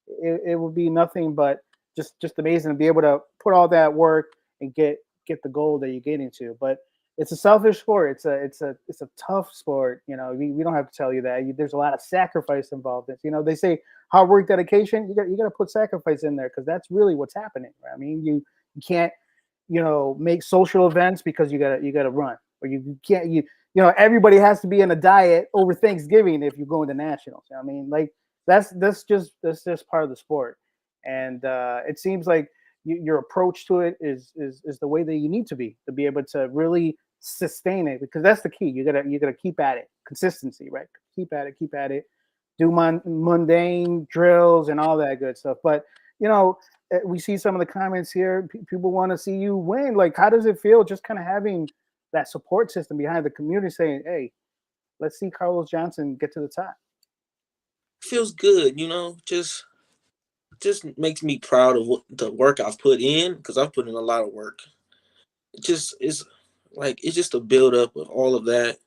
it would be nothing but just amazing to be able to put all that work and get the goal that you're getting to. But it's a selfish sport. It's a tough sport. You know, we don't have to tell you that. There's a lot of sacrifice involved. You know, they say hard work, dedication. You got to put sacrifice in there, because that's really what's happening. Right? I mean, you can't, you know, make social events because you got to run. or you can't everybody has to be in a diet over Thanksgiving if you go into nationals. I mean, like that's just part of the sport, and it seems like your approach to it is the way that you need to be able to really sustain it, because that's the key. You gotta keep at it, consistency, right? Keep at it, do mundane drills and all that good stuff. But we see some of the comments here. People want to see you win. Like, how does it feel just kind of having that support system behind the community saying, "Hey, let's see Carlos Johnson get to the top"? Feels good, just makes me proud of the work I've put in, because I've put in a lot of work. It's just a build up of all of that,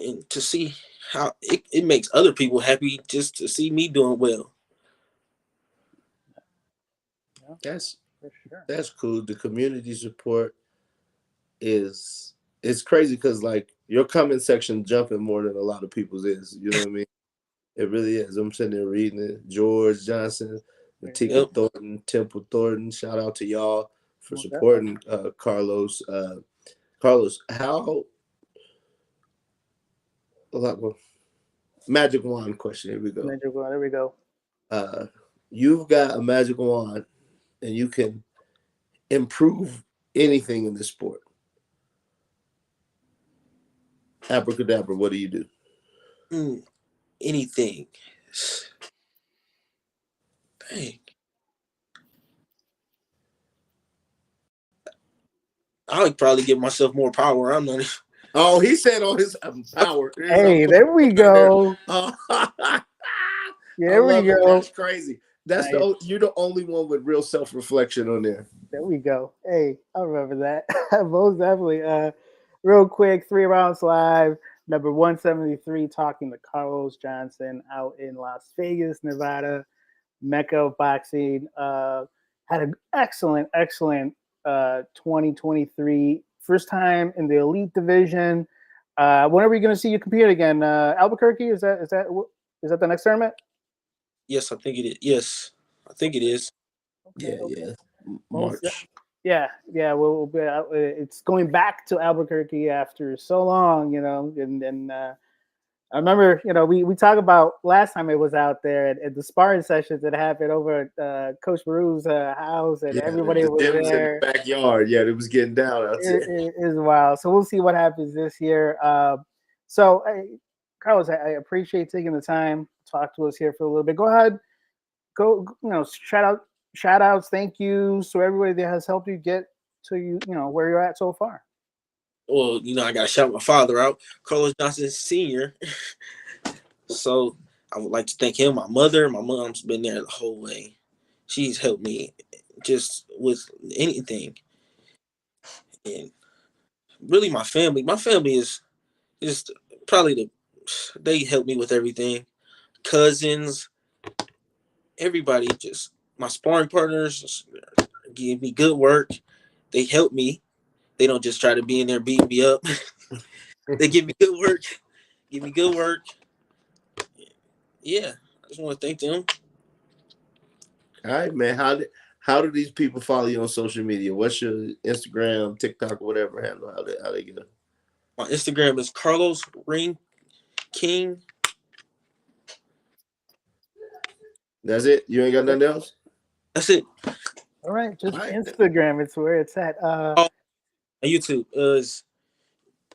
and to see how it makes other people happy just to see me doing well. That's For sure. that's cool. The community support it's crazy because like your comment section jumping more than a lot of people's is. You know what I mean? It really is. I'm sitting there reading it. George Johnson, Matika Thornton, Temple Thornton. Shout out to y'all for supporting Carlos. Carlos, how? Magic wand question. Here we go. Magic wand. There we go. You've got a magic wand, and you can improve anything in this sport. Abracadabra. What do you do? Anything. Dang. I would probably give myself more power. I'm not. Oh, he said on his power. Hey, there we go. There we go. That's crazy. That's nice. You're the only one with real self-reflection on there. There we go. Hey, I remember that. Most definitely. Real quick, 3 Rounds Live, number 173, talking to Carlos Johnson out in Las Vegas, Nevada, Mecca of boxing. Had an excellent 2023. First time in the elite division. When are we going to see you compete again? Albuquerque? Is that the next tournament? Yes, I think it is. Yes, I think it is. Okay. Yeah. March. Yeah. Well, it's going back to Albuquerque after so long, and I remember, we talked about last time it was out there at the sparring sessions that happened over at Coach Baru's house, and everybody was there. In the backyard. Yeah, it was getting down out there. It is wild. So we'll see what happens this year. Carlos, I appreciate taking the time to talk to us here for a little bit. Go ahead. Shout outs, thank you. So everybody that has helped you get to where you're at so far. Well, I got to shout my father out, Carlos Johnson Sr. So I would like to thank him, my mother. My mom's been there the whole way. She's helped me just with anything. And really my family. My family is just probably they help me with everything. Cousins, everybody, just my sparring partners give me good work. They help me. They don't just try to be in there beating me up. They give me good work. Yeah, I just want to thank them. All right, man. How do these people follow you on social media? What's your Instagram, TikTok, whatever handle? How they get it? My Instagram is Carlos Ring King. That's it? You ain't got nothing else? That's it. All right, just Instagram. It's where it's at. YouTube is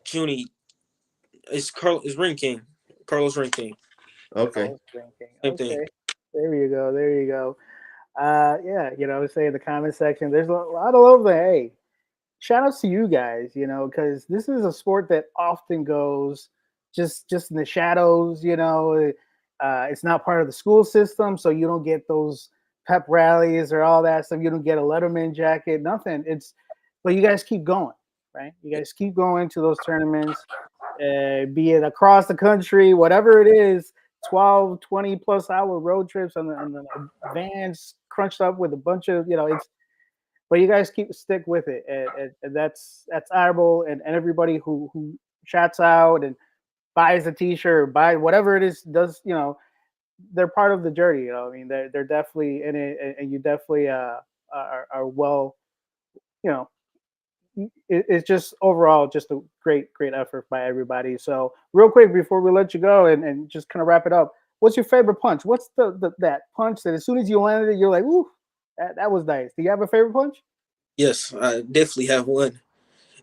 Junie. It's Ring King. Carlos Ring King. Okay. Same thing. There you go. Yeah, I would say in the comment section, there's a lot all over there. Hey, shout outs to you guys, because this is a sport that often goes just in the shadows, it's not part of the school system, so you don't get those pep rallies or all that stuff. You don't get a Letterman jacket, nothing. But you guys keep going, right? You guys keep going to those tournaments, be it across the country, whatever it is, 12, 20 plus hour road trips on the vans crunched up with a bunch of, but you guys stick with it. And that's admirable. And everybody who chats out and buys a t-shirt, buy whatever it is, does, they're part of the journey. I mean, they're definitely in it, and you definitely are well, it's just overall just a great effort by everybody. So real quick before we let you go and just kind of wrap it up, what's your favorite punch? What's that punch that as soon as you landed it, you're like, ooh, that was nice. Do you have a favorite punch? Yes, I definitely have one.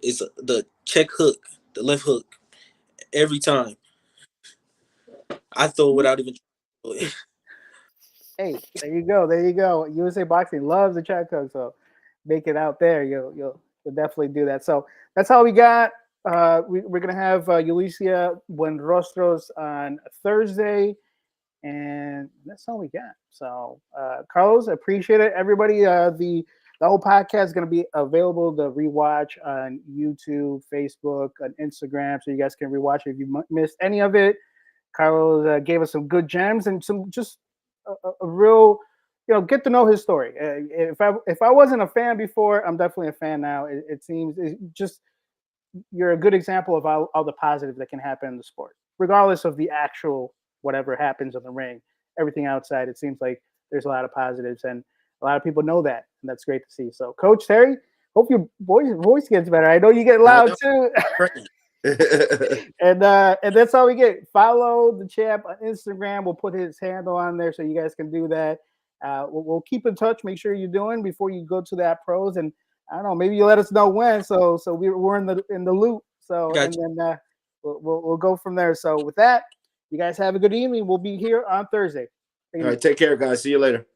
It's the check hook, the left hook. Every time I throw it without even. Hey, there you go. There you go. USA Boxing loves the check hook, so make it out there. You'll definitely do that. So that's all we got. We're gonna have Yulisa Buenrostros on Thursday, and that's all we got. So Carlos, appreciate it. Everybody, the whole podcast is gonna be available to rewatch on YouTube, Facebook, on Instagram, so you guys can rewatch it if you missed any of it. Carlos gave us some good gems and some just a real, get to know his story. If I wasn't a fan before, I'm definitely a fan now. It seems just you're a good example of all the positive that can happen in the sport, regardless of the actual whatever happens in the ring. Everything outside, it seems like there's a lot of positives, and a lot of people know that, and that's great to see. So, Coach Terry, hope your voice gets better. I know you get loud too. And that's all we get. Follow the champ on Instagram. We'll put his handle on there so you guys can do that. We'll keep in touch. Make sure you're doing before you go to that pros, and I don't know, maybe you let us know when. So we're in the loop. So Gotcha. And then we'll go from there. So with that, you guys have a good evening. We'll be here on Thursday. All right, take care, guys. See you later.